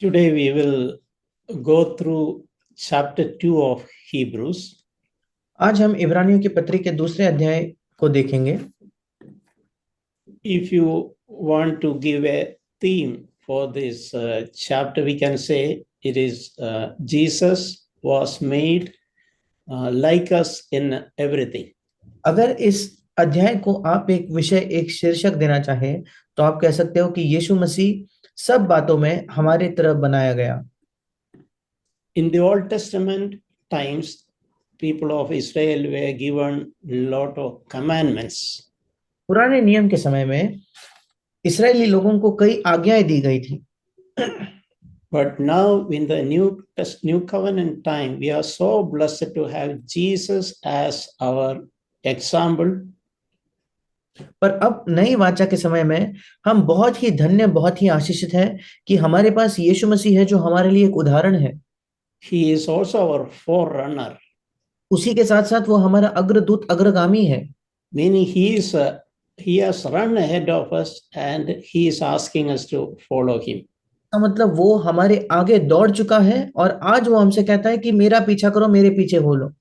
Today we will go through chapter 2 of Hebrews. आज हम इब्रानियों की पत्री के दूसरे अध्याय को देखेंगे। If you want to give a theme for this chapter, we can say it is Jesus was made like us in everything. अगर इस अध्याय को आप एक विषय, एक शीर्षक देना चाहें, तो आप कह सकते हो कि यीशु मसीह सब बातों में हमारी तरह बनाया गया। In the Old Testament times, people of Israel were given a lot of commandments. पुराने नियम के समय में इस्राएली लोगों को कई आज्ञाएं दी गई थी। But now in the new covenant time, we are so blessed to have Jesus as our example. पर अब नई वाचा के समय में हम बहुत ही धन्य, बहुत ही आशीषित हैं कि हमारे पास यीशु मसीह है जो हमारे लिए एक उदाहरण है। He is also our forerunner, उसी के साथ साथ वो हमारा अग्रदूत, अग्रगामी है। meaning he has run ahead of us and he is asking us to follow him. का मतलब वो हमारे आगे दौड़ चुका है और आज वो हमसे कहता है कि मेरा पीछा करो, मेरे पीछे हो लो।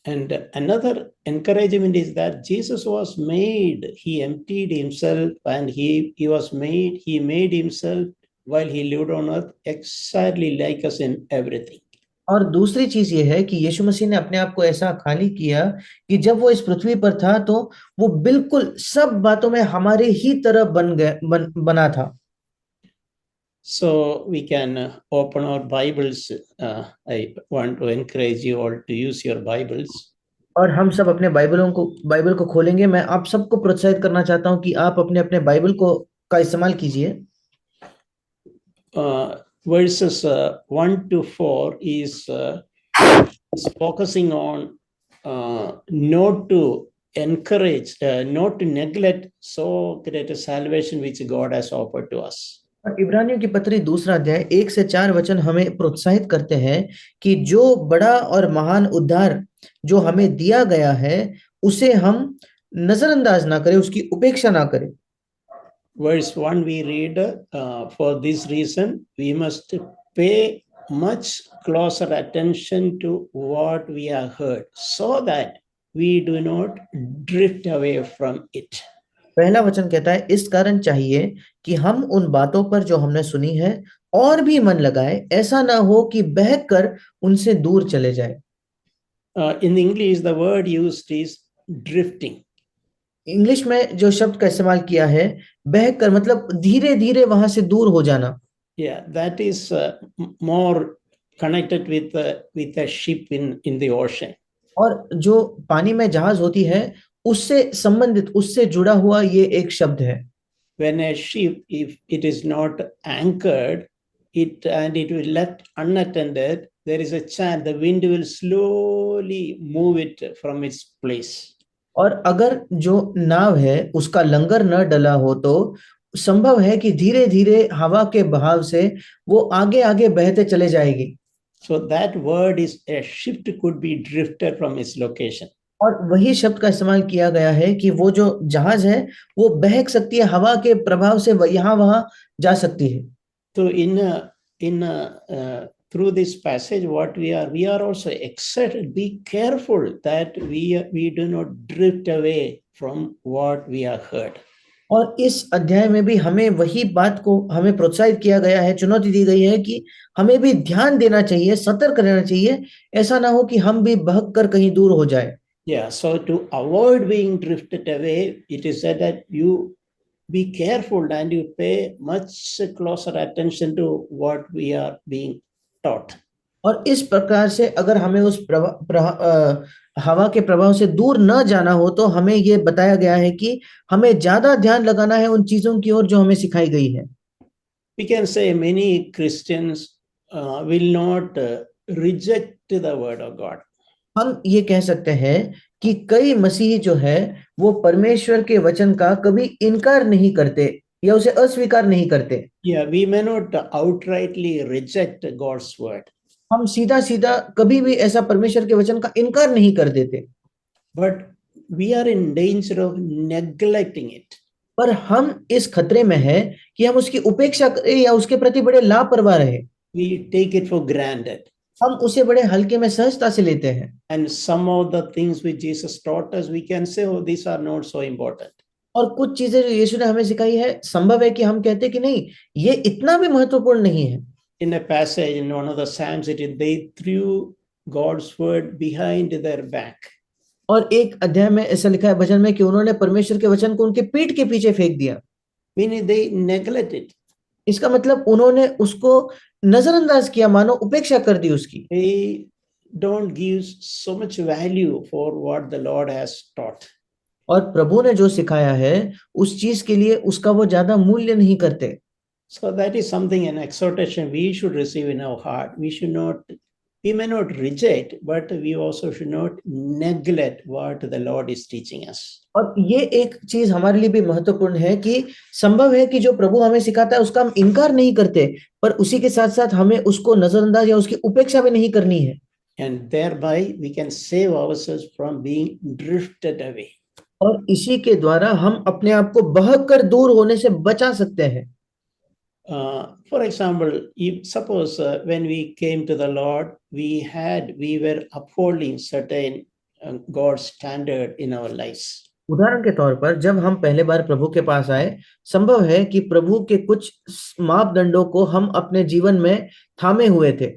And another encouragement is that Jesus was made, he emptied himself and he made himself while he lived on earth exactly like us in everything. और दूसरी चीज ये है कि यीशु मसीह ने अपने आप को ऐसा खाली किया कि जब वो इस पृथ्वी पर था तो वो बिल्कुल सब बातों में हमारे ही तरह बना था। So we can open our Bibles. I want to encourage you all to use your Bibles. और हम सब अपने बाइबल को खोलेंगे। मैं आप सबको प्रोत्साहित करना चाहता हूं कि आप अपने अपने बाइबल का इस्तेमाल कीजिए। Verses 1 to 4 is focusing on not to encourage, not to neglect so great a salvation which God has offered to us. और इब्रानियों की पत्री दूसरा अध्याय 1 से 4 वचन हमें प्रोत्साहित करते हैं कि जो बड़ा और महान उद्धार जो हमें दिया गया है उसे हम नजरअंदाज ना करें, उसकी उपेक्षा ना करें। Verse 1 we read, for this reason we must pay much closer attention to what we have heard so that we do not drift away from it. पहला वचन कहता है, इस कारण चाहिए कि हम उन बातों पर जो हमने सुनी है और भी मन लगाए, ऐसा ना हो कि बहक कर उनसे दूर चले जाए। In English the word used is drifting. English में जो शब्द का इस्तेमाल किया है बहक कर, मतलब धीरे धीरे वहां से दूर हो जाना। Yeah, that is more connected with a ship in the ocean. और जो पानी में जहाज होती है उससे संबंधित, उससे जुड़ा हुआ ये एक शब्द है। When a ship, if it is not anchored, it will left unattended, there is a chance the wind will slowly move it from its place. और अगर जो नाव है उसका लंगर न डला हो तो संभव है कि धीरे धीरे हवा के बहाव से वो आगे आगे बहते चले जाएगी। So that word is a ship could be drifted from its location. और वही शब्द का इस्तेमाल किया गया है कि वो जो जहाज है वो बहक सकती है, हवा के प्रभाव से यहाँ वहां जा सकती है। So through this passage, what we are also excited. Be careful that we do not drift away from what we have heard. और इस अध्याय में भी हमें वही बात को हमें प्रोत्साहित किया गया है, चुनौती दी गई है कि हमें भी ध्यान देना चाहिए, सतर्क रहना चाहिए, ऐसा ना हो कि हम भी बहक कर कहीं दूर हो जाए। Yeah, so to avoid being drifted away, it is said that you be careful and you pay much closer attention to what we are being taught. और इस प्रकार से अगर हमें उस हवा के प्रभाव से दूर न जाना हो तो हमें ये बताया गया है कि हमें ज्यादा ध्यान लगाना है उन चीजों की ओर जो हमें सिखाई गई है। We can say many Christians will not reject the word of God. हम ये कह सकते हैं कि कई मसीही जो है वो परमेश्वर के वचन का कभी इनकार नहीं करते या उसे अस्वीकार नहीं करते। Yeah, we may not outrightly reject God's word. हम सीधा सीधा कभी भी ऐसा परमेश्वर के वचन का इनकार नहीं कर देते, but we are in danger of neglecting it. पर हम इस खतरे में है कि हम उसकी उपेक्षा करें या उसके प्रति बड़े लापरवाह रहे। we take it for granted. हम उसे बड़े हल्के में सहजता से लेते हैं। And some of the things which Jesus taught us, we can say, oh, these are not so important. और कुछ चीजें जो यीशु ने हमें सिखाई है, संभव है कि हम कहते हैं कि नहीं, ये इतना भी महत्वपूर्ण नहीं है। In a passage in one of the Psalms, they threw God's word behind their back. और एक अध्याय में ऐसा लिखा है भजन में कि उन्होंने परमेश्वर के वचन को उनके पीठ के पीछे फेंक दिया। Meaning they neglect it. इसका मतलब उन्होंने उसको नजरअंदाज किया, मानो उपेक्षा कर दी उसकी। They don't give so much value for what the Lord has taught. और प्रभु ने जो सिखाया है उस चीज के लिए उसका वो ज्यादा मूल्य नहीं करते। So that is something, an exhortation we should receive in our heart. We may not reject, but we also should not neglect what the Lord is teaching us. और ये एक चीज हमारे लिए भी महत्वपूर्ण है कि संभव है कि जो प्रभु हमें सिखाता है उसका हम इनकार नहीं करते, पर उसी के साथ साथ हमें उसको नजरअंदाज या उसकी उपेक्षा भी नहीं करनी है। And thereby we can save ourselves from being drifted away. और इसी के द्वारा हम अपने आप को बहक कर दूर होने से बचा सकते हैं। For example, if suppose when we came to the Lord, we were upholding certain God's standard in our lives. उदाहरण के तौर पर जब हम पहले बार प्रभु के पास आए, संभव है कि प्रभु के कुछ मापदंडों को हम अपने जीवन में थामे हुए थे।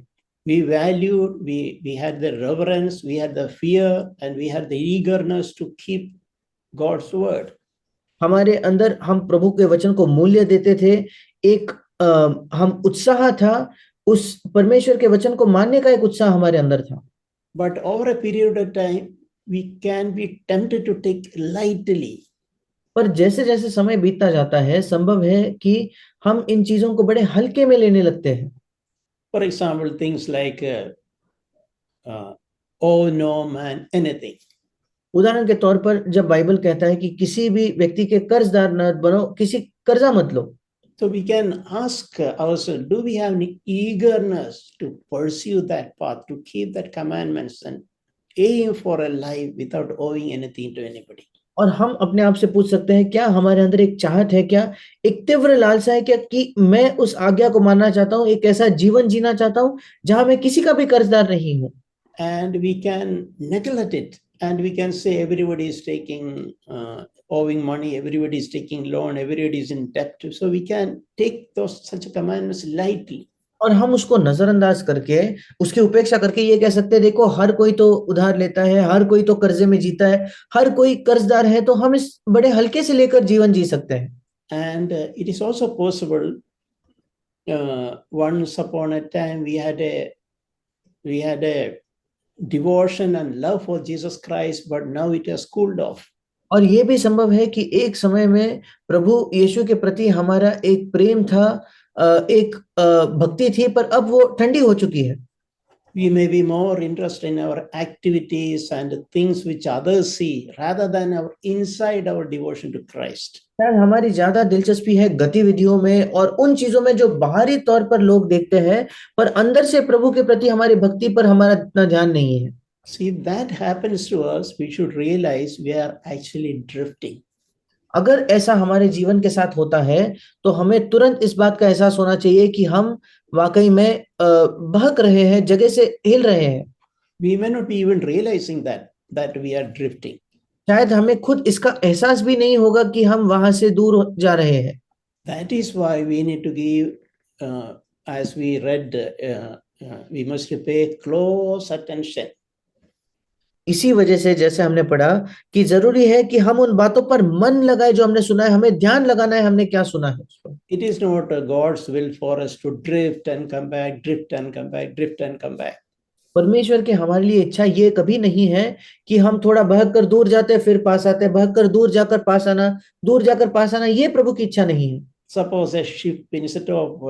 We valued, we had the reverence, we had the fear, and we had the eagerness to keep God's word. हमारे अंदर हम प्रभु के वचन को मूल्य देते थे, एक हम उत्साह था, उस परमेश्वर के वचन को मानने का एक उत्साह हमारे अंदर था। But over a period of time, we can be tempted to take lightly. पर जैसे जैसे समय बीतता जाता है, संभव है कि हम इन चीजों को बड़े हल्के में लेने लगते हैं। For example, things like, oh no man, anything. उदाहरण के तौर पर जब बाइबल कहता है कि किसी भी व्यक्ति के कर्जदार न बनो, किसी कर्जा मत लो, So we can ask ourselves, do we have any eagerness to pursue that path, to keep that commandments and aim for a life without owing anything to anybody? और हम अपने आप से पूछ सकते हैं, क्या हमारे अंदर एक चाहत है, क्या एक तीव्र लालसा है क्या कि मैं उस आज्ञा को मानना चाहता हूं, एक ऐसा जीवन जीना चाहता हूं जहां मैं किसी का भी कर्जदार नहीं हूं। And we can neglect it, and we can say everybody is taking owing money, everybody is taking loan, everybody is in debt, so we can take those such commandments lightly. और हम उसको नजरअंदाज करके, उसकी उपेक्षा करके ये कह सकते हैं, देखो हर कोई तो उधार लेता है, हर कोई तो कर्जे में जीता है, हर कोई कर्जदार है, तो हम इस बड़े हल्के से लेकर जीवन जी सकते हैं। And it is also possible, once upon a time we had a devotion and love for Jesus Christ, but now it has cooled off. और ये भी संभव है कि एक समय में प्रभु यीशु के प्रति हमारा एक प्रेम था, एक भक्ति थी, पर अब वो ठंडी हो चुकी है। We may be more interested in our activities and things which others see rather than our devotion to Christ. शायद हमारी ज्यादा दिलचस्पी है गतिविधियों में और उन चीजों में जो बाहरी तौर पर लोग देखते हैं, पर अंदर से प्रभु के प्रति हमारी भक्ति पर हमारा इतना ध्यान नहीं है। See, if that happens to us, we should realize we are actually drifting. अगर ऐसा हमारे जीवन के साथ होता है तो हमें तुरंत इस बात का एहसास होना चाहिए कि हम वाकई में बहक रहे हैं, जगह से हिल रहे हैं। We may not be even realizing that we are drifting. शायद हमें खुद इसका एहसास भी नहीं होगा कि हम वहां से दूर जा रहे हैं। That is why we need to give, as we read, we must pay close attention. इसी वजह से जैसे हमने पढ़ा कि जरूरी है कि हम उन बातों पर मन लगाए जो हमने सुना है, हमें ध्यान लगाना है हमने क्या सुना है उस पर। It is not God's will for us to drift and come back, drift and come back, drift and come back. परमेश्वर की हमारे लिए इच्छा ये कभी नहीं है कि हम थोड़ा बहक कर दूर जाते फिर पास आते, बहक कर दूर जाकर पास आना, दूर जाकर पास आना, ये प्रभु की इच्छा नहीं है। Suppose a ship, instead of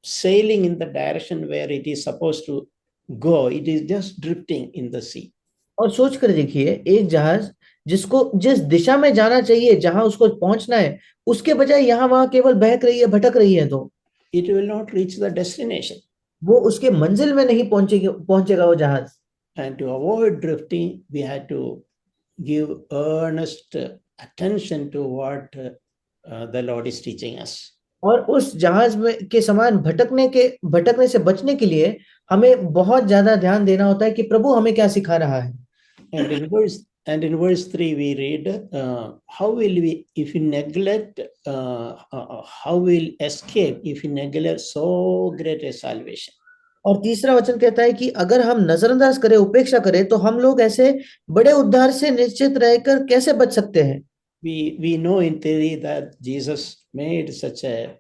sailing in the direction where it is supposed to go, it is just drifting in the sea. और सोच कर देखिए, एक जहाज जिसको जिस दिशा में जाना चाहिए, जहां उसको पहुंचना है, उसके बजाय यहाँ वहां केवल बहक रही है, भटक रही है, तो it will not reach the destination. वो उसके मंजिल में नहीं पहुंचेगा वो जहाज। And to avoid drifting, we had to give earnest attention to what the Lord is teaching us. और उस जहाज में के समान भटकने से बचने के लिए हमें बहुत ज्यादा ध्यान देना होता है कि प्रभु हमें क्या सिखा रहा है। And in verse 3 we read, how will we, if we neglect, how will escape if we neglect so great a salvation. और तीसरा वचन कहता है कि अगर हम नजरअंदाज करें, उपेक्षा करें, तो हम लोग ऐसे बड़े उद्धार से निश्चित रहकर कैसे बच सकते हैं। We know in theory that Jesus made such a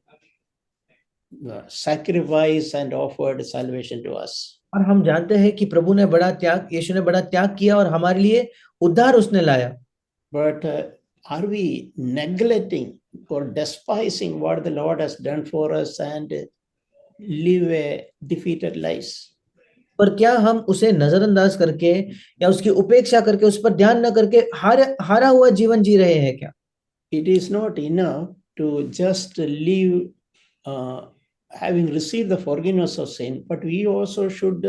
sacrifice and offered salvation to us. और हम जानते हैं कि यीशु ने बड़ा त्याग किया और हमारे लिए उद्धार उसने लाया। But are we neglecting or despising what the Lord has done for us and live a defeated lives? पर क्या हम उसे नजरअंदाज करके या उसकी उपेक्षा करके, उस पर ध्यान न करके हारा हुआ जीवन जी रहे हैं क्या? It is not enough to just live having received the forgiveness of sin, but we also should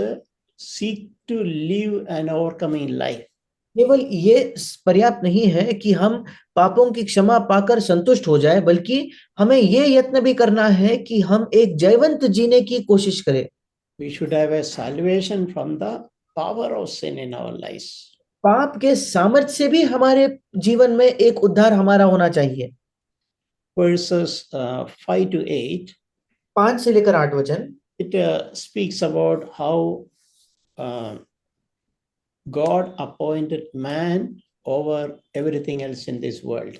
seek to live an overcoming life. केवल ये पर्याप्त नहीं है कि हम पापों की क्षमा पाकर संतुष्ट हो जाए, बल्कि हमें ये यत्न भी करना है कि हम एक जयवंत जीने की कोशिश करें। We should have a salvation from the power of sin in our lives. पाप के सामर्थ्य से भी हमारे जीवन में एक उद्धार हमारा होना चाहिए। Verses 5 to 8, 5 से लेकर 8 वचन, it speaks about how God appointed man over everything else in this world.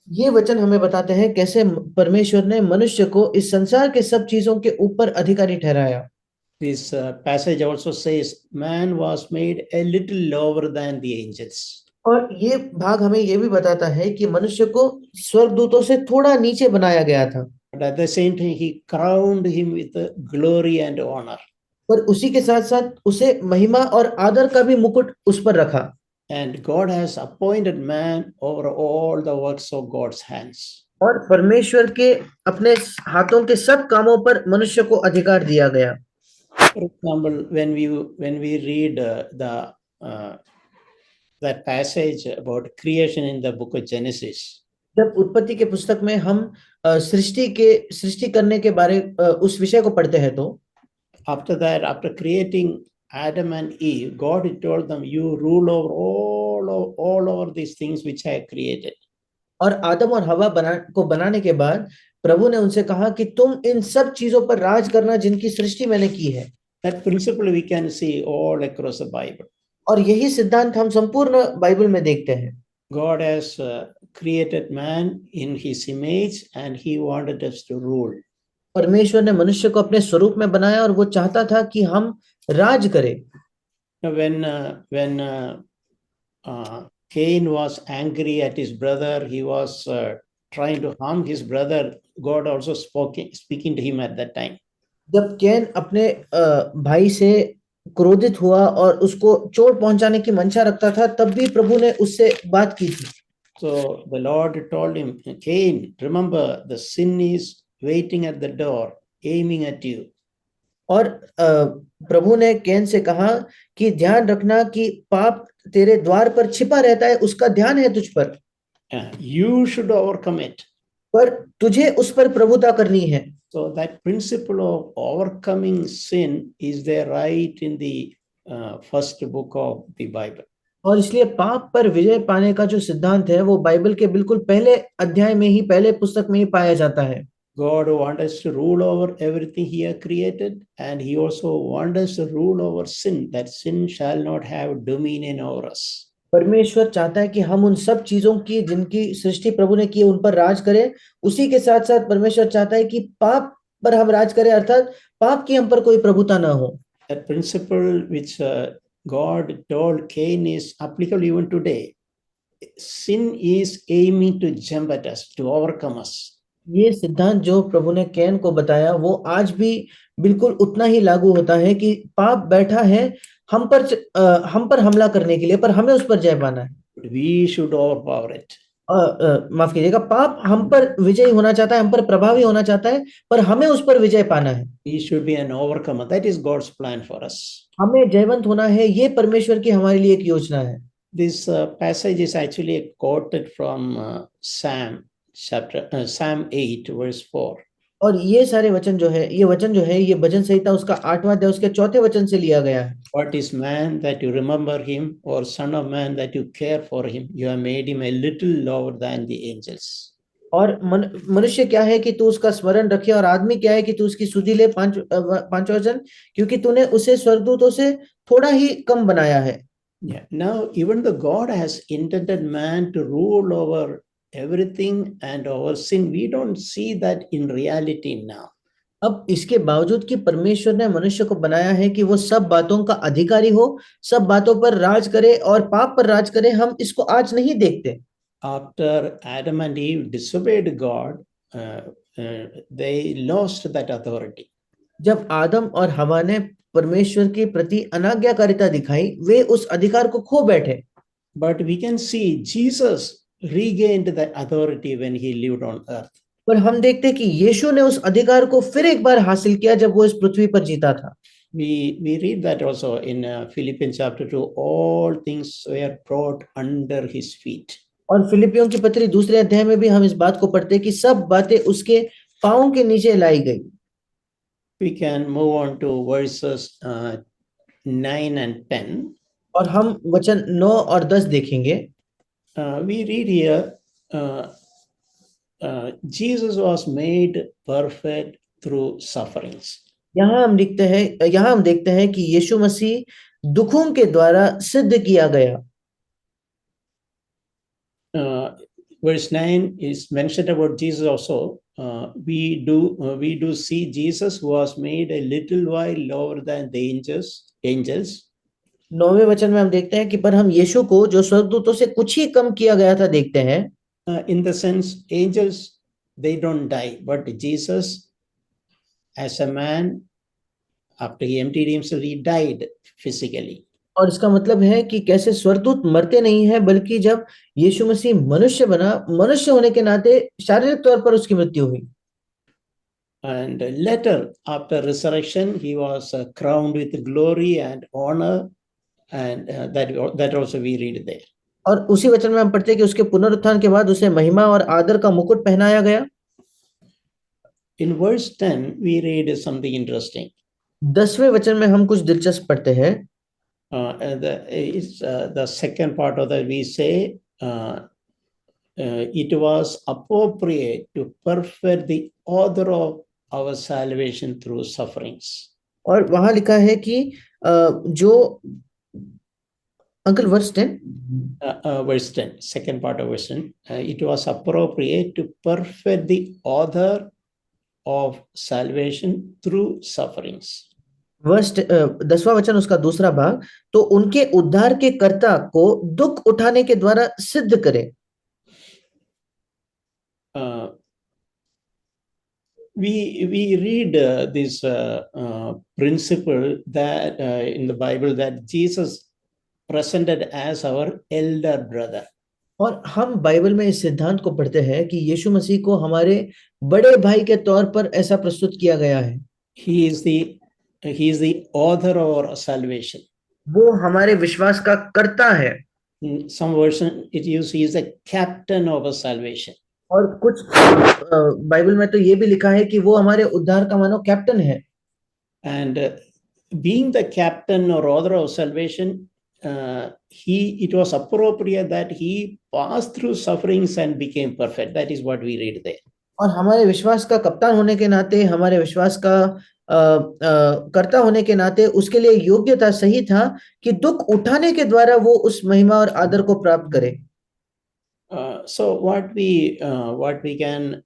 ये वचन हमें बताते हैं कैसे परमेश्वर ने मनुष्य को इस संसार के सब चीजों के ऊपर अधिकारी ठहराया। This passage also says man was made a little lower than the angels. और ये भाग हमें ये भी बताता है कि मनुष्य को स्वर्गदूतों से थोड़ा नीचे बनाया गया था, But at the same time, he crowned him with glory and honor. पर उसी के साथ साथ उसे महिमा और आदर का भी मुकुट उस पर रखा। And God has appointed man over all the works of God's hands. और परमेश्वर के अपने हाथों के सब कामों पर मनुष्य को अधिकार दिया गया। For example, when we read that passage about creation in the book of Genesis, जब उत्पत्ति के पुस्तक में हम सृष्टि करने के बारे उस विषय को पढ़ते हैं, तो after that, after creating Adam and Eve, God told them, you rule over all over these things which I have created. और आदम और हवा को बनाने के बाद प्रभु ने उनसे कहा कि तुम इन सब चीजों पर राज करना जिनकी सृष्टि मैंने की है। That principle we can see all across the Bible. और यही सिद्धांत हम संपूर्ण बाइबल में देखते हैं। God has created man in his image and he wanted us to rule. परमेश्वर ने मनुष्य को अपने स्वरूप में बनाया और वो चाहता था कि हम राज करें। Now, when Cain was angry at his brother, he was trying to harm his brother. God also speaking to him at that time. जब कैन अपने भाई से क्रोधित हुआ और उसको चोट पहुंचाने की मंशा रखता था, तब भी प्रभु ने उससे बात की थी। So the Lord told him, Cain, remember the sin is waiting at the door, aiming at you. और प्रभु ने कैन से कहा कि ध्यान रखना कि पाप तेरे द्वार पर छिपा रहता है, उसका ध्यान है तुझ पर। You should overcome it. पर तुझे उस पर प्रभुता करनी है। So that principle of overcoming sin is there right in the first book of the Bible. और इसलिए पाप पर विजय पाने का जो सिद्धांत है वो बाइबल के बिल्कुल पहले अध्याय में ही, पहले पुस्तक में ही पाया जाता है। God wants us to rule over everything he has created, and he also wants us to rule over sin, that sin shall not have dominion over us. परमेश्वर चाहता है कि हम उन सब चीजों की जिनकी सृष्टि प्रभु ने की उन पर राज करें। उसी के साथ साथ परमेश्वर चाहता है कि पाप पर हम राज करें, अर्थात पाप की हम पर कोई प्रभुता ना हो। That principle which God told Cain is applicable even today. Sin is aiming to jump at us, to overcome us. ये सिद्धांत जो प्रभु ने कैन को बताया वो आज भी बिल्कुल उतना ही लागू होता है कि पाप बैठा है हम पर हमला करने के लिए, पर हमें उस पर जय पाना है। We should overpower it. माफ कीजिएगा, पाप हम पर विजयी होना चाहता है, हम पर प्रभावी होना चाहता है, पर हमें उस पर विजय पाना है। We should be an overcomer. That is God's plan for us. हमें जयवंत होना है, ये परमेश्वर की हमारे लिए एक योजना है। This passage is actually quoted from Psalm 8 verse 4. और ये सारे वचन जो है, ये वचन जो है, ये भजन संहिता उसका 8वां अध्याय उसके 4थे वचन से लिया गया है। What is man that you remember him, or son of man that you care for him? You have made him a little lower than the angels. और मनुष्य क्या है कि तू उसका स्मरण रखे, और आदमी क्या है कि तू उसकी सुधि ले। 5वां वचन, क्योंकि तूने उसे स्वर्गदूतों से थोड़ा ही कम बनाया है। Yeah. Now, even the God has intended man to rule over everything and over sin. We don't see that in reality now. अब इसके बावजूद कि परमेश्वर ने मनुष्य को बनाया है कि वो सब बातों का अधिकारी हो, सब बातों पर राज करे और पाप पर राज करे, हम इसको आज नहीं देखते। After Adam and Eve disobeyed God, they lost that authority. जब आदम और हवा ने परमेश्वर के प्रति अनाज्ञाकारिता दिखाई, वे उस अधिकार को खो बैठे। But we can see Jesus regained that authority when he lived on earth. पर हम देखते हैं कि यीशु ने उस अधिकार को फिर एक बार हासिल किया जब वो इस पृथ्वी पर जीता था। We read that also in Philippians chapter 2. All things were brought under his feet. और फिलिपियों की पत्री 2 अध्याय में भी हम इस बात को पढ़ते हैं कि सब बातें उसके पांव के नीचे लाई गई। We can move on to verses 9 and 10. और हम वचन 9 और 10 देखेंगे। We read here, Jesus was made perfect through sufferings. यहाँ हम देखते हैं कि यीशु मसीह दुखों के द्वारा सिद्ध किया गया। Verse 9 is mentioned about Jesus also. We do see Jesus who was made a little while lower than the angels. 9वें वचन में हम देखते हैं कि पर हम यीशु को जो स्वर्गदूतों से कुछ ही कम किया गया था देखते हैं। In the sense, angels, they don't die, but Jesus, as a man, after he emptied himself, he died physically. और इसका मतलब है कि कैसे स्वर्गदूत मरते नहीं है, बल्कि जब यीशु मसीह मनुष्य बना, मनुष्य होने के नाते शारीरिक तौर पर उसकी मृत्यु हुई। And later, after resurrection, he was crowned with glory and honor, and that also we read there. और उसी वचन में हम पढ़ते हैं कि उसके पुनरुत्थान के बाद उसे महिमा और आदर का मुकुट पहनाया गया। In verse 10, we read something interesting. 10वें वचन में हम कुछ दिलचस्प पढ़ते हैं। The second part of that we say, it was appropriate to perfect the author of our salvation through sufferings. और वहां लिखा है कि जो uncle verse 10, verse 10, second part of verse 10, it was appropriate to perfect the author of salvation through sufferings. Verse 10वां वचन उसका दूसरा भाग, तो उनके उद्धार के कर्ता को दुख उठाने के द्वारा सिद्ध करे। We read this principle that in the Bible, that Jesus presented as our elder brother. और हम बाइबल में इस सिद्धांत को पढ़ते हैं कि यीशु मसीह को हमारे बड़े भाई के तौर पर ऐसा प्रस्तुत किया गया है। He is the author of our salvation. वो हमारे विश्वास का कर्ता है। In some version it uses he is the captain of our salvation. और कुछ बाइबल में तो ये भी लिखा है कि वो हमारे उद्धार का मानो कैप्टन है। And being the captain or author of salvation, it was appropriate that he passed through sufferings and became perfect. That is what we read there. और हमारे विश्वास का कप्तान होने के नाते, हमारे विश्वास का कर्ता होने के नाते उसके लिए योग्यता सही था कि दुख उठाने के द्वारा वो उस महिमा और आदर को प्राप्त करे। So what we can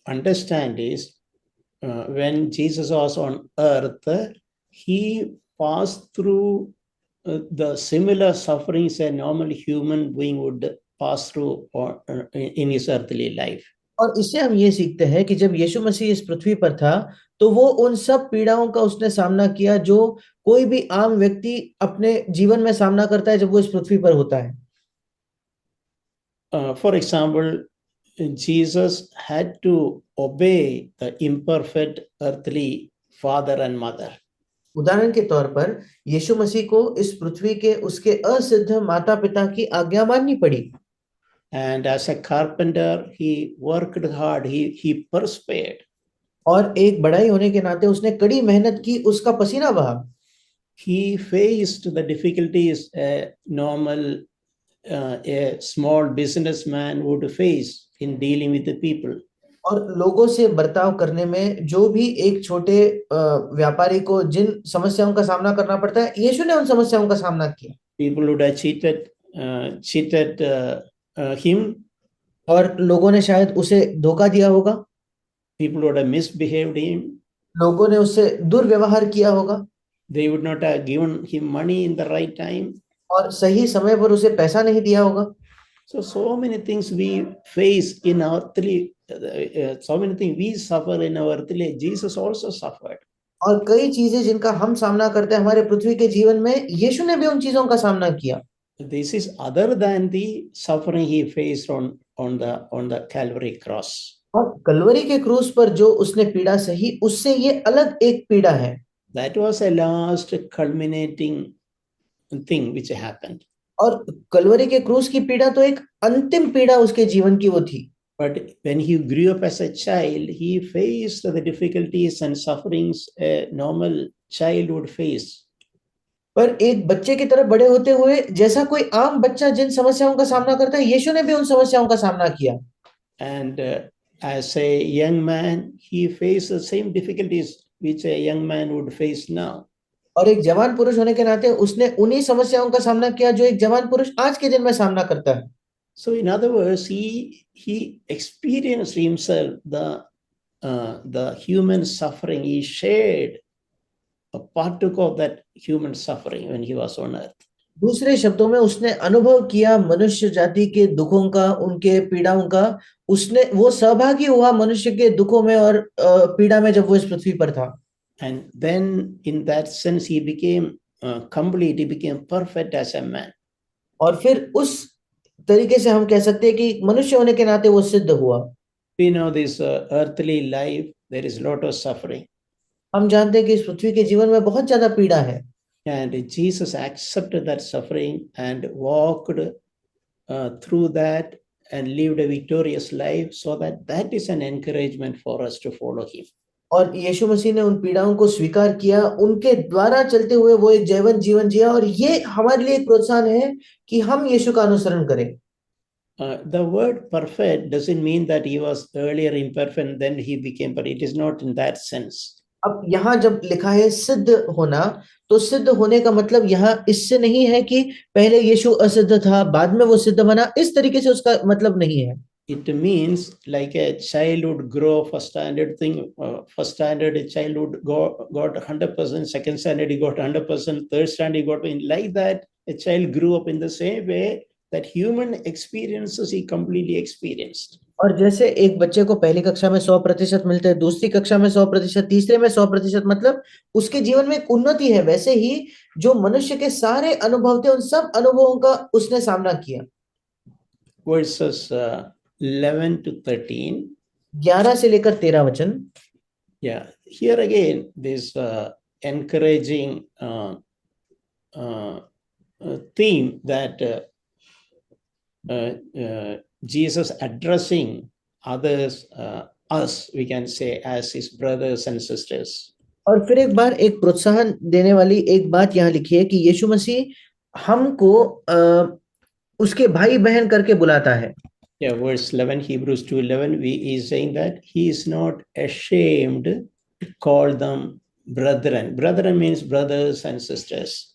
understand is, when Jesus was on earth, he passed through the similar sufferings a normal human being would pass through in his earthly life. और इससे हम ये सीखते हैं कि जब यीशु मसीह इस पृथ्वी पर था, तो वो उन सब पीड़ाओं का उसने सामना किया जो कोई भी आम व्यक्ति अपने जीवन में सामना करता है जब वो इस पृथ्वी पर होता है। For example, Jesus had to obey the imperfect earthly father and mother. उदाहरण के तौर पर यीशु मसीह को इस पृथ्वी के उसके असिद्ध माता पिता की आज्ञा माननी पड़ी। And as a carpenter, he worked hard. He persevered. और एक बड़ाई होने के नाते उसने कड़ी मेहनत की, उसका पसीना बहा। He faced the difficulties a normal, a small businessman would face in dealing with the people. और लोगों से बर्ताव करने में जो भी एक छोटे व्यापारी को जिन समस्याओं का सामना करना पड़ता है, यीशु ने उन समस्याओं का सामना किया। People would have cheated him. और लोगों ने शायद उसे धोखा दिया होगा, People would have misbehaved him. लोगों ने उससे दुर्व्यवहार किया होगा, They would not have given him money in the right time. और सही समय पर उसे पैसा नहीं दिया होगा। So many things we face in our earthly, so many things we suffer in our earthly life. Jesus also suffered. और कई चीजें जिनका हम सामना करते हैं हमारे पृथ्वी के जीवन में, यीशु ने भी उन चीजों का सामना किया। This is other than the suffering he faced on the Calvary cross. और कलवरी के क्रूस पर जो उसने पीड़ा सही, उससे ये अलग एक पीड़ा है। That was a last culminating thing which happened. और कलवरी के क्रूस की पीड़ा तो एक अंतिम पीड़ा उसके जीवन की वो थी। But when he grew up as a child, he faced the difficulties and sufferings a normal child would face. पर एक बच्चे की तरह बड़े होते हुए जैसा कोई आम बच्चा जिन समस्याओं का सामना करता है, यीशु ने भी उन समस्याओं का सामना किया। And as a young man, he faced the same difficulties which a young man would face now. और एक जवान पुरुष होने के नाते उसने उन्हीं समस्याओं का सामना किया जो एक जवान पुरुष आज के दिन में सामना करता है। So in other words, he experienced himself the human suffering. He shared a partook of that human suffering when he was on earth. दूसरे शब्दों में उसने अनुभव किया मनुष्य जाति के दुखों का, उनके पीड़ाओं का। उसने वो सहभागी हुआ मनुष्य के दुखों में और पीड़ा में जब वो इस पृथ्वी पर था। And then in that sense, he became complete, he became perfect as a man. और फिर उस तरीके से हम कह सकते हैं कि मनुष्य होने के नाते वो सिद्ध हुआ। We know this earthly life, there is a lot of suffering. हम जानते हैं कि इस पृथ्वी के जीवन में बहुत ज्यादा पीड़ा है। And Jesus accepted that suffering and walked through that and lived a victorious life, so that is an encouragement for us to follow him. और यीशु मसीह ने उन पीड़ाओं को स्वीकार किया, उनके द्वारा चलते हुए वो एक जयवंत जीवन जिया, और ये हमारे लिए एक प्रोत्साहन है कि हम यीशु का अनुसरण करें। The word perfect doesn't mean that he was earlier imperfect and then he became perfect. It is not in that sense. अब यहाँ जब लिखा है सिद्ध होना, तो सिद्ध होने का मतलब यहाँ इससे नहीं है कि पहले यीशु असिद्ध था बाद में वो सिद्ध बना, इस तरीके से उसका मतलब नहीं है। It means like a child would grow first standard thing, first standard a child would got 100%, second standard he got 100%, third standard he got, like that a child grew up in the same way that human experiences he completely experienced. और जैसे एक बच्चे को पहली कक्षा में 100% मिलते हैं, दूसरी कक्षा में 100%, तीसरे में 100%, मतलब उसके जीवन में एक उन्नति है, वैसे ही जो मनुष्य के सारे अनुभव थे उन सब अनुभवों का उसने सामना किया। Verses 11 to 13. 11 से लेकर 13 वचन। Yeah, here again this encouraging theme that Jesus addressing others, us, we can say, as his brothers and sisters. और फिर एक बार एक प्रोत्साहन देने वाली एक बात यहाँ लिखी है कि यीशु मसीह हमको उसके भाई बहन करके बुलाता है। Yeah, verse 11, Hebrews 2:11, he is saying that he is not ashamed to call them brethren. Brethren means brothers and sisters.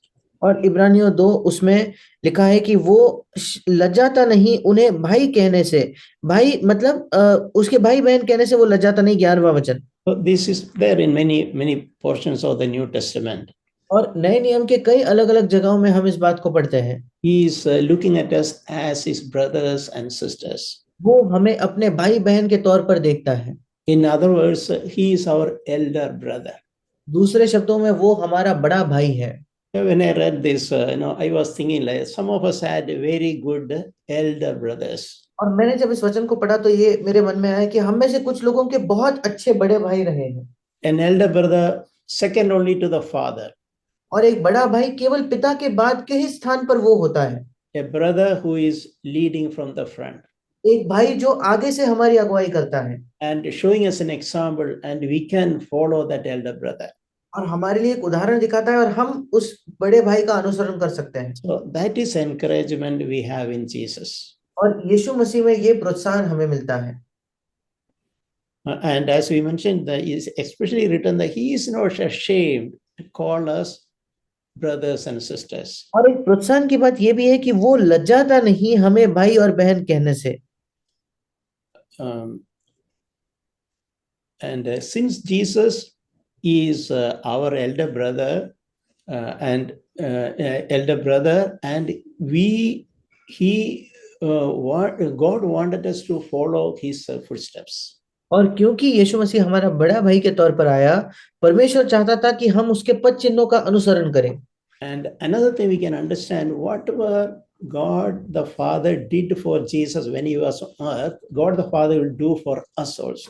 और इब्रानियों 2 उसमें लिखा है कि वो लज्जाता नहीं उन्हें भाई कहने से। भाई मतलब उसके भाई बहन कहने से वो लज्जाता नहीं, 11वां वचन। So this is there in many portions of the New Testament. और नए नियम के कई अलग-अलग जगहों में हम इस बात को पढ़ते हैं। He is looking at us as his brothers and sisters. वो हमें अपने भाई बहन के तौर पर देखता है। In other words, he is our elder brother. दूसरे शब्दों में वो हमारा बड़ा भाई है। When I read this, I was thinking like some of us had very good elder brothers. और मैंने जब इस वचन को पढ़ा तो ये मेरे मन में आया कि हम में से कुछ लोगों के बहुत अच्छे बड़े भाई रहे हैं। An elder brother second only to the father. और एक बड़ा भाई केवल पिता के बाद के ही स्थान पर वो होता है। A brother who is leading from the front. एक भाई जो आगे से हमारी अगुवाई करता है and showing us an example, and we can follow that elder brother. और हमारे लिए एक उदाहरण दिखाता है और हम उस बड़े भाई का अनुसरण कर सकते हैं। So that is encouragement we have in Jesus. और यीशु मसीह में ये प्रोत्साहन हमें मिलता है। And as we mentioned, that is especially written that he is not ashamed to call us brothers and sisters. और एक प्रोत्साहन की बात ये भी है कि वो लज्जाता नहीं हमें भाई और बहन कहने से। And since Jesus is our elder brother, and God wanted us to follow his footsteps. और क्योंकि यीशु मसीह हमारा बड़ा भाई के तौर पर आया, परमेश्वर चाहता था कि हम उसके पद चिन्हों का अनुसरण करें। And another thing we can understand, whatever God the Father did for Jesus when he was on earth, God the Father will do for us also.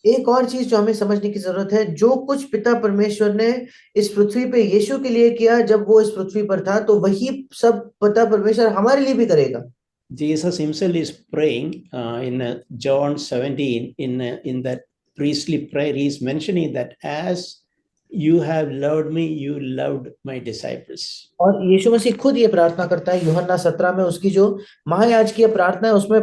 एक और चीज जो हमें समझने की जरूरत है, जो कुछ पिता परमेश्वर ने इस पृथ्वी पे यीशु के लिए किया जब वो इस पृथ्वी पर था, तो वही सब पिता परमेश्वर हमारे लिए भी करेगा। Jesus himself is praying in John 17, in that priestly prayer, he is mentioning that as you have loved me, you loved my disciples. और यीशु मसीह खुद ये प्रार्थना करता है, यूहन्ना 17 में उसकी जो महायाजकीय प्रार्थना है उसमें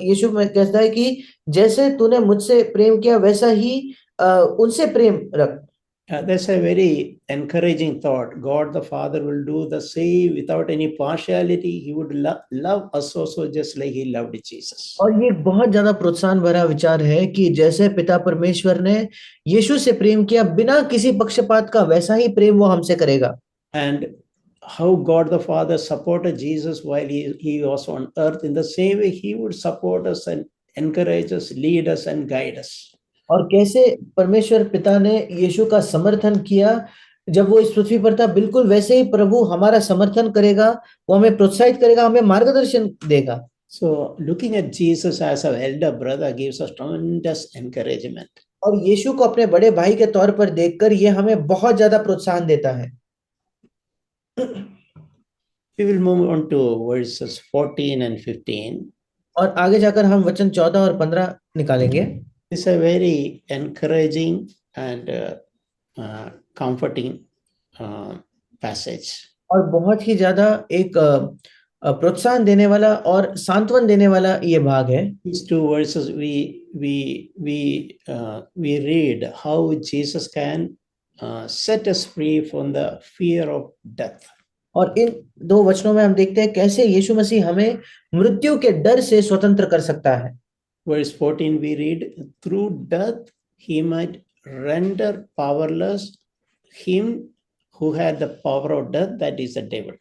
यीशु में कहता है कि जैसे तूने मुझसे प्रेम किया वैसा ही उनसे प्रेम रख। That's a very encouraging thought. God the Father will do the same without any partiality. He would love us also just like he loved Jesus. और ये बहुत ज्यादा प्रोत्साहन भरा विचार है कि जैसे पिता परमेश्वर ने यीशु से प्रेम किया बिना किसी पक्षपात का, वैसा ही प्रेम वो हमसे करेगा। And how God the Father supported Jesus while he was on earth, in the same way he would support us and encourage us, lead us and guide us. और कैसे परमेश्वर पिता ने यीशु का समर्थन किया जब वो इस पृथ्वी पर था, बिल्कुल वैसे ही प्रभु हमारा समर्थन करेगा, वो हमें प्रोत्साहित करेगा, हमें मार्गदर्शन देगा। So looking at Jesus as our elder brother gives us tremendous encouragement. और यीशु को अपने बड़े भाई के तौर पर देखकर ये हमें बहुत ज्यादा प्रोत्साहन देता है। We will move on to verses 14 and 15. और आगे जाकर हम वचन 14 और 15 निकालेंगे। It's a very encouraging and comforting passage. और बहुत ही ज्यादा एक प्रोत्साहन देने वाला और सांत्वन देने वाला ये भाग है। These two verses we read how Jesus can set us free from the fear of death. और इन दो वचनों में हम देखते हैं कैसे यीशु मसीह हमें मृत्यु के डर से स्वतंत्र कर सकता है। Verse 14 we read, through death he might render powerless him who had the power of death, that is the devil.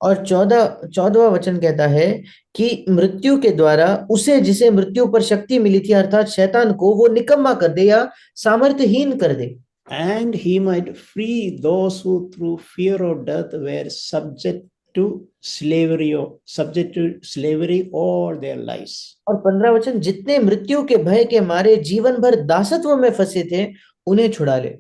और 14वां वचन कहता है कि मृत्यु के द्वारा उसे जिसे मृत्यु पर शक्ति मिली थी, अर्थात शैतान को, वो निकम्मा कर दे या सामर्थ्यहीन कर दे। And he might free those who through fear of death were subject to slavery all their lives. और 15 वचन, जितने मृत्यु के भय के मारे जीवन भर दासत्व में फंसे थे उन्हें छुड़ा ले।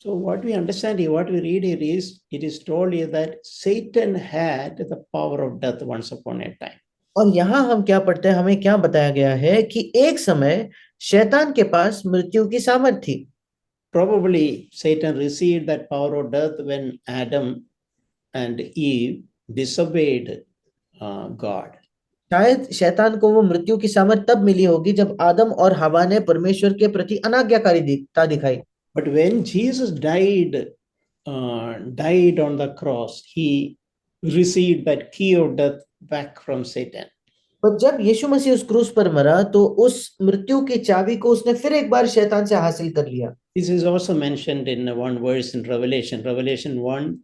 So what we understand here, what we read here is, it is told here that Satan had the power of death once upon a time. और यहाँ हम क्या पढ़ते हैं, हमें क्या बताया गया है कि एक समय शैतान के पास मृत्यु की सामर्थ थी। Probably Satan received that power of death when Adam and Eve disobeyed God. शायद शैतान को वो मृत्यु की सामर्थ तब मिली होगी जब आदम और हवा ने परमेश्वर के प्रति अनाज्ञाकारिता दिखाई। But when Jesus died on the cross, he received that key of death back from Satan. पर जब यीशु मसीह उस क्रूस पर मरा तो उस मृत्यु की चाबी को उसने फिर एक बार शैतान से हासिल कर लिया। This is also mentioned in one verse in Revelation 1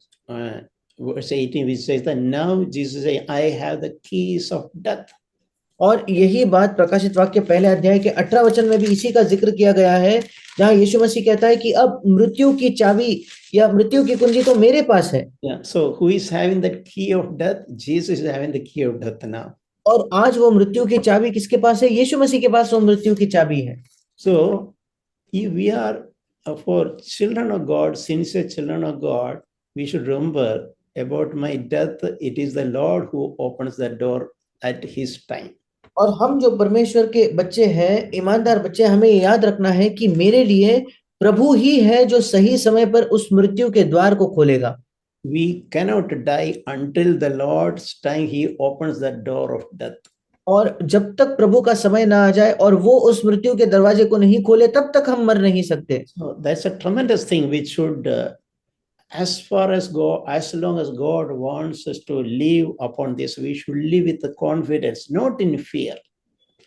verse 18, which says that now Jesus says, I have the keys of death. और यही बात प्रकाशित वाक्य पहले अध्याय के 18 वचन में भी इसी का जिक्र किया गया है, जहां यीशु मसीह कहता है कि अब मृत्यु की चाबी या मृत्यु की कुंजी तो मेरे पास है। Yeah, so who is having that key of death? Jesus is having the key of death now. और आज वो मृत्यु की चाबी किसके पास है? यीशु मसीह के पास वो मृत्यु की चाबी है। So if we are for children of God, sincere children of God, we should remember about my death, it is the Lord who opens the door at his time. और हम जो परमेश्वर के बच्चे हैं, ईमानदार बच्चे, हमें याद रखना है कि मेरे लिए प्रभु ही है जो सही समय पर उस मृत्यु के द्वार को खोलेगा। We cannot die until the Lord's time He opens the door of death. और जब तक प्रभु का समय ना आ जाए और वो उस मृत्यु के दरवाजे को नहीं खोले, तब तक हम मर नहीं सकते। So that's a tremendous thing which should, as long as God wants us to live upon this, we should live with the confidence, not in fear.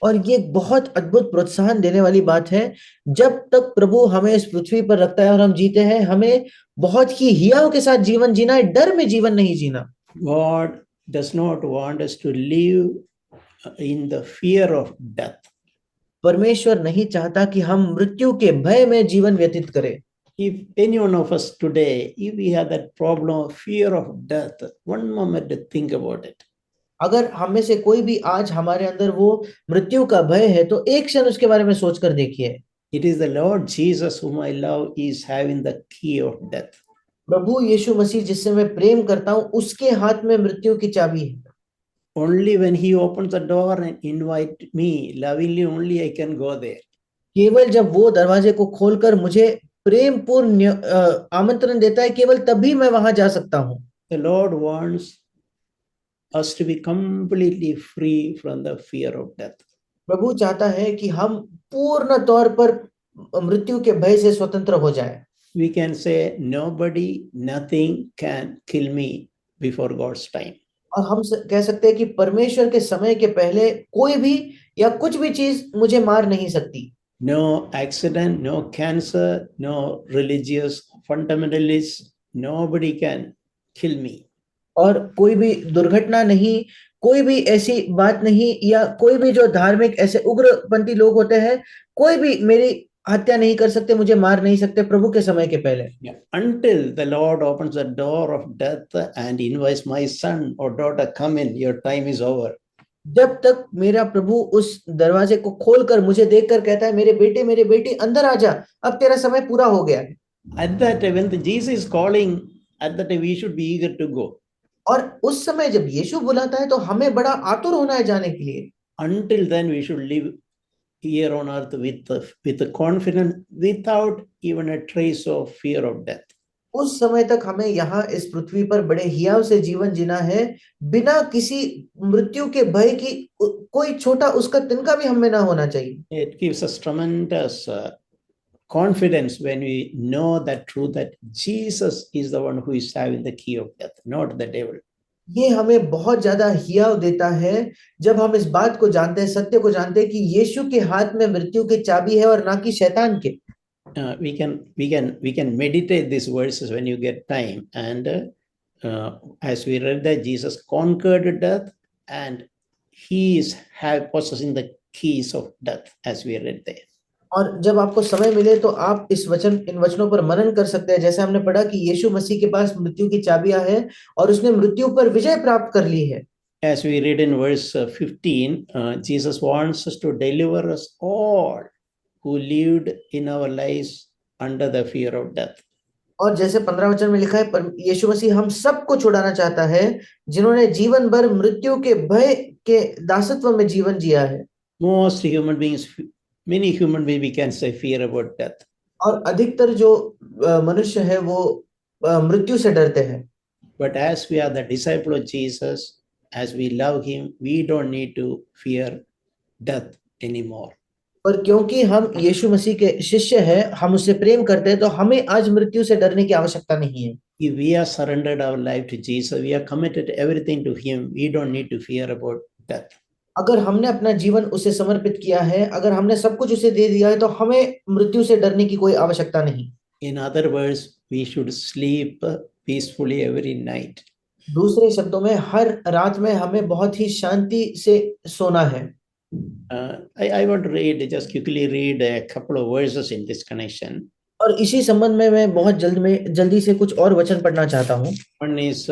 और ये बहुत अद्भुत प्रोत्साहन देने वाली बात है। जब तक प्रभु हमें इस पृथ्वी पर रखता है और हम जीते हैं, हमें बहुत ही हियाव के साथ जीवन जीना है, डर में जीवन नहीं जीना। God does not want us to live in the fear of death. परमेश्वर नहीं चाहता कि हम मृत्यु के भय में जीवन व्यतीत करें। If any one of us today, if we have that problem of fear of death, one moment to think about it. अगर हम में से कोई भी आज हमारे अंदर वो मृत्यु का भय है, तो एक क्षण उसके बारे में सोचकर देखिए। It is the Lord Jesus whom I love is having the key of death. प्रभु यीशु मसीह जिससे मैं प्रेम करता हूं, उसके हाथ में मृत्यु की चाबी है। Only when He opens the door and invite me lovingly, only I can go there. केवल जब वो दरवाजे को खोलकर मुझे प्रेम पूर्ण आमंत्रण देता है, केवल तभी मैं वहां जा सकता हूं। The Lord wants us to be completely free from the fear of death. प्रभु चाहता है कि हम पूर्ण तौर पर मृत्यु के भय से स्वतंत्र हो जाएं। We can say nobody, nothing can kill me before God's time. और हम कह सकते हैं कि परमेश्वर के समय के पहले कोई भी या कुछ भी चीज मुझे मार नहीं सकती। No accident, no cancer, no religious fundamentalists, nobody can kill me. और कोई भी दुर्घटना नहीं, कोई भी ऐसी बात नहीं, या कोई भी जो धार्मिक ऐसे उग्रपंथी लोग होते हैं, कोई भी मेरी हत्या नहीं कर सकते, मुझे मार नहीं सकते प्रभु के समय के पहले। Yeah. Until the Lord opens the door of death and invites my son or daughter, come in, your time is over. जब तक मेरा प्रभु उस दरवाजे को खोलकर मुझे देखकर कहता है, मेरे बेटे मेरे बेटी अंदर आ जा, अब तेरा समय पूरा हो गया है। At that time, when Jesus is calling, at that time we should be eager to go. और उस समय जब यीशु बुलाता है, तो हमें बड़ा आतुर होना है जाने के लिए। Until then, we should live here on earth with the confidence, without even a trace of fear of death. उस समय तक हमें यहाँ इस पृथ्वी पर बड़े हियाव से जीवन जीना है, बिना किसी मृत्यु के भय की कोई छोटा उसका तिनका भी हमें ना होना चाहिए। It gives us tremendous confidence when we know that truth, that Jesus is the one who is having the key of death, not the devil. ये हमें बहुत ज्यादा हियाव देता है जब हम इस बात को जानते हैं, सत्य को जानते हैं कि यीशु के हाथ में मृत्यु की चाबी है और ना कि शैतान के। We can meditate these verses when you get time, and as we read that Jesus conquered death and He is possessing the keys of death, as we read there. और जब आपको समय मिले तो आप इन वचनों पर मनन कर सकते हैं, जैसे हमने पढ़ा कि यीशु मसीह के पास मृत्यु की चाबियां हैं और उसने मृत्यु पर विजय प्राप्त कर ली है। As we read in verse 15, Jesus wants us to deliver us all who lived in our lives under the fear of death. और जैसे 15 वचन में लिखा है, पर यीशु मसीह हम सबको छुड़ाना चाहता है जिन्होंने जीवन भर मृत्यु के भय के दासत्व में जीवन जिया है। Many human beings, we can say, fear about death. और अधिकतर जो मनुष्य है वो मृत्यु से डरते हैं। But as we are the disciple of Jesus, as we love Him, we don't need to fear death anymore. पर क्योंकि हम यीशु मसीह के शिष्य हैं, हम उससे प्रेम करते हैं, तो हमें आज मृत्यु से डरने की आवश्यकता नहीं है। If we have surrendered our life to Jesus, we have committed everything to Him, we don't need to fear about death. अगर हमने अपना जीवन उसे समर्पित किया है, अगर हमने सब कुछ उसे दे दिया है, तो हमें मृत्यु से डरने की कोई आवश्यकता नहीं। In other words, we should sleep peacefully every night. दूसरे शब्दों में, हर रात में हमें बहुत ही शांति से सोना है। I want to just quickly read a couple of verses in this connection. और इसी संबंध में मैं बहुत जल्दी से कुछ और वचन पढ़ना चाहता हूँ। One is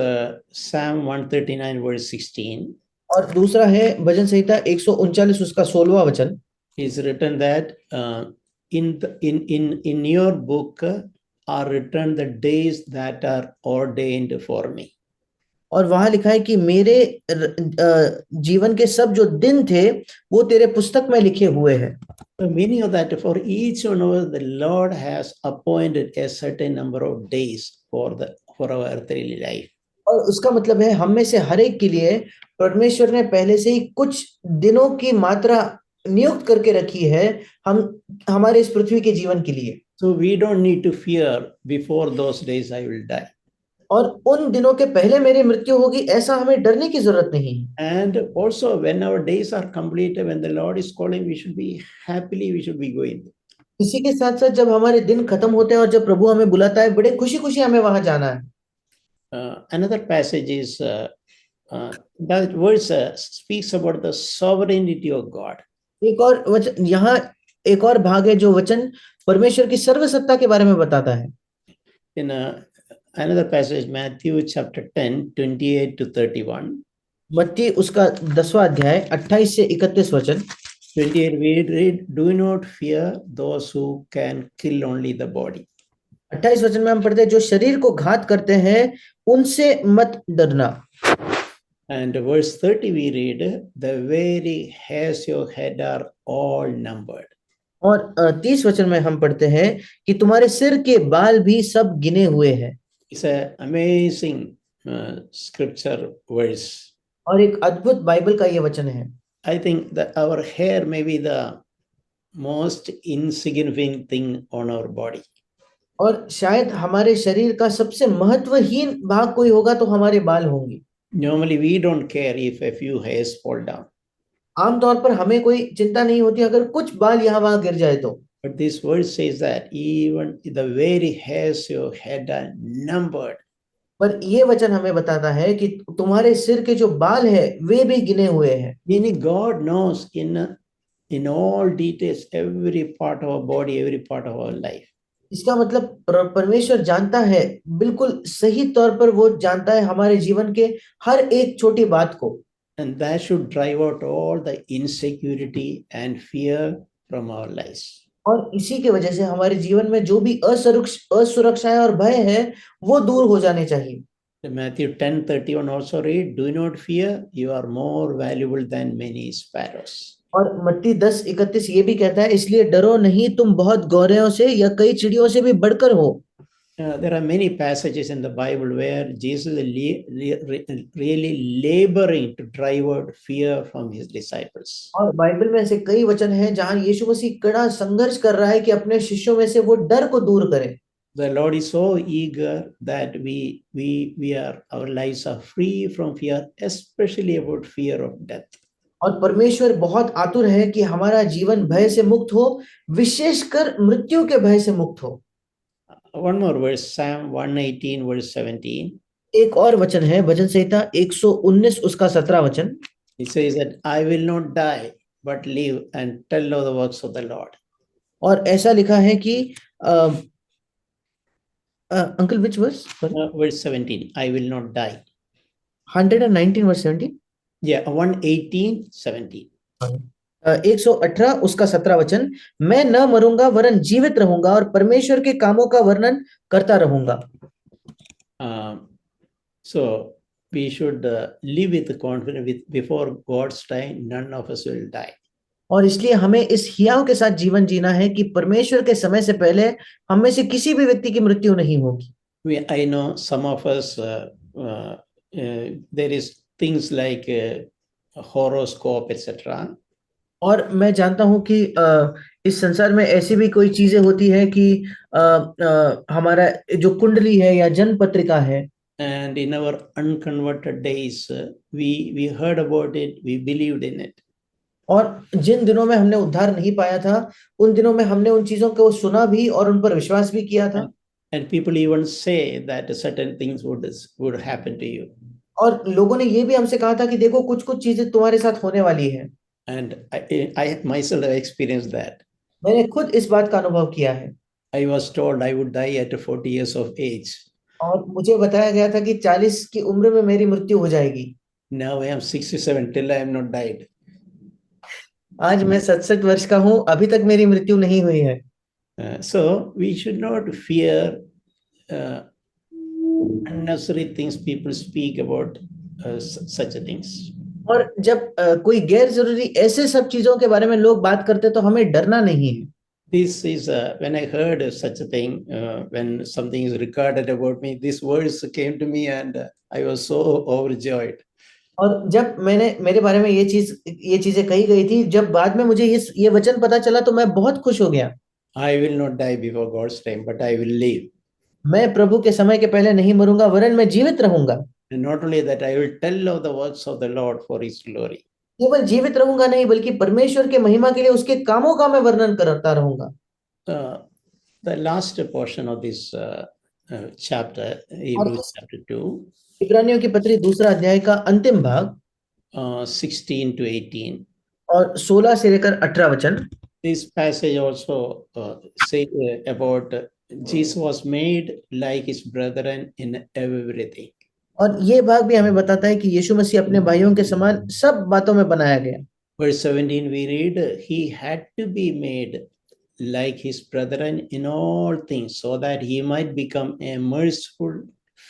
Psalm 139 verse 16. और दूसरा है भजन संहिता 139 उसका 16वां वचन। Is written that in your book are written the days that are ordained for me. और वहां लिखा है कि मेरे जीवन के सब जो दिन थे वो तेरे पुस्तक में लिखे हुए हैं। The meaning of that, for each one of us, the Lord has appointed a certain number of days for our earthly life. और उसका मतलब है हम में से हर एक के लिए परमेश्वर ने पहले से ही कुछ दिनों की मात्रा नियुक्त करके रखी है हम हमारे इस पृथ्वी के जीवन के लिए। So we don't need to fear before those days I will die. और उन दिनों के पहले मेरी मृत्यु होगी ऐसा हमें डरने की जरूरत नहीं है। And also when our days are completed, when the Lord is calling, we should be happily, we should be going. इसी के साथ साथ जब हमारे दिन खत्म होते हैं और जब प्रभु हमें बुलाता है बड़े खुशी खुशी हमें वहां जाना है। Another passage is that verse speaks about the sovereignty of God. एक और वचन यहाँ एक और भाग है जो वचन परमेश्वर की सर्वसत्ता के बारे में बताता है। In another passage, Matthew chapter 10, 28 to 31. मत्ती उसका 10वां अध्याय 28 से 31 वचन। 28 we read, do not fear those who can kill only the body. 28 वचन में हम पढ़ते हैं जो शरीर को घात करते हैं उनसे मत डरना। And verse 30 we read, the very hairs of your head are all numbered. और 30 वचन में हम पढ़ते हैं कि तुम्हारे सिर के बाल भी सब गिने हुए हैं। It's an amazing scripture verse. और एक अद्भुत बाइबल का ये वचन है। I think that our hair may be the most insignificant thing on our body. और शायद हमारे शरीर का सबसे महत्वहीन भाग कोई होगा तो हमारे बाल होंगे। Normally we don't care if a few hairs fall down. आमतौर पर हमें कोई चिंता नहीं होती अगर कुछ बाल यहाँ वहां गिर जाए तो। But this verse says that even the very hairs of your head are numbered. पर ये वचन हमें बताता है कि तुम्हारे सिर के जो बाल है वे भी गिने हुए हैं। Meaning God knows in all details every part of our body, every part of our life. इसका मतलब परमेश्वर जानता है बिल्कुल सही तौर पर वो जानता है हमारे जीवन के हर एक छोटी बात को। And that should drive out all the insecurity and fear from our lives. और इसी की वजह से हमारे जीवन में जो भी असुरक्षा है और भय है वो दूर हो जाने चाहिए। Matthew 10:31 also read, do not fear, you are more valuable than many sparrows. और मत्ती 10:31 ये भी कहता है इसलिए डरो नहीं तुम बहुत गौरवों से या कई चिड़ियों से भी बढ़कर हो। There are many passages in the Bible where Jesus is really laboring to drive out fear from his disciples. और बाइबल में ऐसे कई वचन हैं जहां यीशु मसीह कड़ा संघर्ष कर रहा है कि अपने शिष्यों में से वो डर को दूर करे। The Lord is so eager that our lives are free from fear, especially about fear of death. और परमेश्वर बहुत आतुर है कि हमारा जीवन भय से मुक्त हो, विशेषकर मृत्यु के भय से मुक्त हो। One more verse, Psalm 118 verse 17. एक और वचन है भजन संहिता 119 उसका 17 वचन। It says that I will not die but live and tell of the works of the Lord. और ऐसा लिखा है कि uncle which verse? Verse 17, I will not die. 119 verse 17. Yeah, 118 17. 118 उसका 17 वचन, मैं न मरूंगा वरन जीवित रहूंगा और परमेश्वर के कामों का वर्णन करता रहूंगा। So we should live with confidence before God's time. None of us will die. और इसलिए हमें इस हियाव के साथ जीवन जीना है कि परमेश्वर के समय से पहले हम में से किसी भी व्यक्ति की मृत्यु नहीं होगी। I know some of us there is things like horoscope etc. और मैं जानता हूं कि इस संसार में ऐसी भी कोई चीजें होती है कि हमारा जो कुंडली है या जन्म पत्रिका है। And in our unconverted days we heard about it, we believed in it. और जिन दिनों में हमने उद्धार नहीं पाया था उन दिनों में हमने उन चीजों को सुना भी और उन पर विश्वास भी किया था। And people even say that certain things would happen to you. और लोगों ने ये भी हमसे कहा था कि देखो कुछ कुछ चीजें तुम्हारे साथ होने वाली है। And I myself have experienced that. मैंने खुद इस बात का अनुभव किया है। I was told I would die at 40 years of age. और मुझे बताया गया था कि 40 की उम्र में मेरी मृत्यु हो जाएगी। Now I am 67 till I am not died. आज मैं 67 वर्ष का हूं, अभी तक मेरी मृत्यु नहीं हुई है। So we should not fear unnecessary things people speak about such things. और जब कोई गैर जरूरी ऐसे सब चीजों के बारे में लोग बात करते तो हमें डरना नहीं है। This is when I heard such a thing, when something is recorded about me, this words came to me and I was so overjoyed. और जब मैंने मेरे बारे में ये चीजें कही गई थी, जब बाद में मुझे ये वचन पता चला तो मैं बहुत खुश हो गया। I will not die before God's time, but I will live. मैं प्रभु के समय के पहले नहीं मरूंगा, वरन मैं जीवित रहूंगा। And not only that, I will tell of the works of the Lord for His glory. केवल जीवित रहूंगा नहीं, बल्कि परमेश्वर के महिमा के लिए उसके कामों का मैं वर्णन करता रहूंगा। The last portion of this chapter, Hebrews chapter 2, इब्रानियों की पत्री दूसरा अध्याय का अंतिम भाग 16 to 18. और 16 से लेकर 18 वचन। This passage also say about Jesus was made like his brethren in everything. और ये भाग भी हमें बताता है कि यीशु मसीह अपने भाइयों के समान सब बातों में बनाया गया। Verse 17 we read, he had to be made like his brethren in all things, so that he might become a merciful,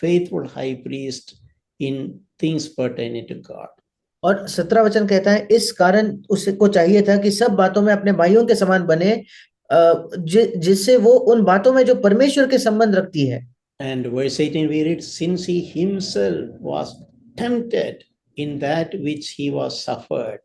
faithful high priest in things pertaining to God. और 17 वचन कहता है, इस कारण उसको चाहिए था कि सब बातों में अपने भाइयों के समान बने, जिससे वो उन बातों में जो परमेश्वर के संबंध रखती है। And verse 18 we read, since he himself was tempted in that which he has suffered,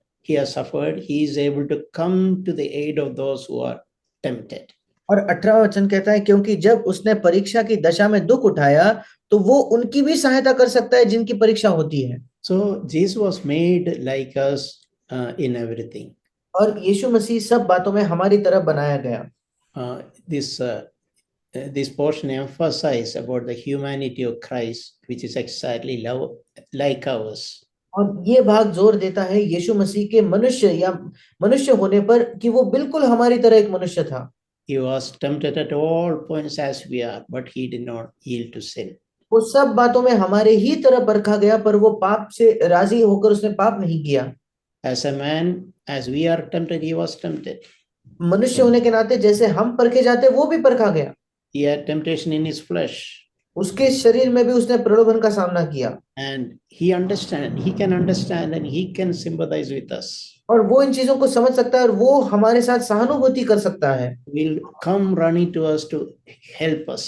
he is able to come to the aid of those who are tempted. और 18वां वचन कहता है, क्योंकि जब उसने परीक्षा की दशा में दुख उठाया तो वो उनकी भी सहायता कर सकता है जिनकी परीक्षा होती है। So Jesus was made like us in everything. और यीशु मसीह सब बातों में हमारी तरह बनाया गया। This portion emphasizes about the humanity of Christ, which is exactly like ours. और ये भाग जोर देता है यीशु मसीह के मनुष्य होने पर, कि वो बिल्कुल हमारी तरह एक मनुष्य था। He was tempted at all points as we are, but he did not yield to sin. वो सब बातों में हमारे ही तरह परखा गया, पर वो पाप से राजी होकर उसने पाप नहीं किया। As a man, as we are tempted, he was tempted. मनुष्य होने के नाते जैसे हम परखे जाते, वो भी परखा गया। He had temptation in his flesh. उसके शरीर में भी उसने प्रलोभन का सामना किया। And he can understand and he can sympathize with us. और वो इन चीजों को समझ सकता है और वो हमारे साथ सहानुभूति कर सकता है। Will come running to us to help us.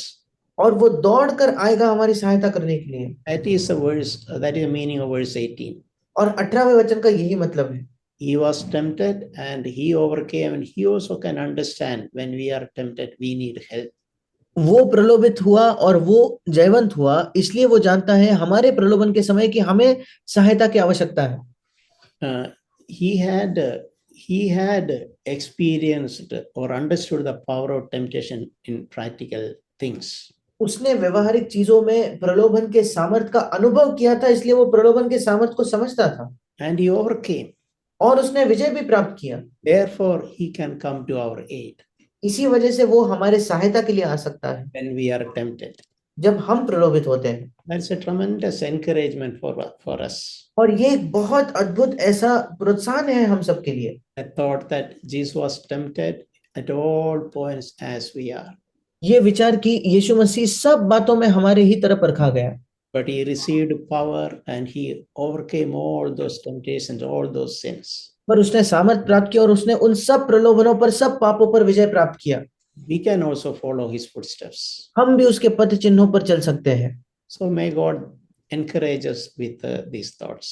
और वो दौड़ कर आएगा हमारी सहायता करने के लिए। That is the meaning of verse 18. और 18वें वचन का यही मतलब है। He was tempted and he overcame, and he also can understand when we are tempted, we need help. वो प्रलोभित हुआ और वो जयवंत हुआ, इसलिए वो जानता है हमारे प्रलोभन के समय कि हमें सहायता की आवश्यकता है। He had experienced or understood the power of temptation in practical things. उसने व्यवहारिक चीजों में प्रलोभन के सामर्थ का अनुभव किया था, इसलिए वो प्रलोभन के सामर्थ को समझता था। And he overcame. और उसने विजय भी प्राप्त किया। Therefore he can come to our aid. इसी वजह से वो हमारे सहायता के लिए आ सकता है when we are tempted. जब हम प्रलोभित होते हैं। That's a tremendous encouragement for us. और ये एक बहुत अद्भुत ऐसा प्रोत्साहन है हम सबके लिए। I thought that Jesus was tempted at all points as we are. ये विचार कि यीशु मसीह सब बातों में हमारे ही तरह परखा गया। But he received power and he overcame all those temptations, all those sins. पर उसने सामर्थ प्राप्त किया और उसने उन सब प्रलोभनों पर, सब पापों पर विजय प्राप्त किया। We can also follow his footsteps. हम भी उसके पथ चिन्हों पर चल सकते हैं। So may God encourage us with these thoughts.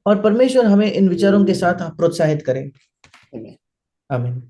और परमेश्वर हमें इन विचारों के साथ प्रोत्साहित करें। Amen. आमीन।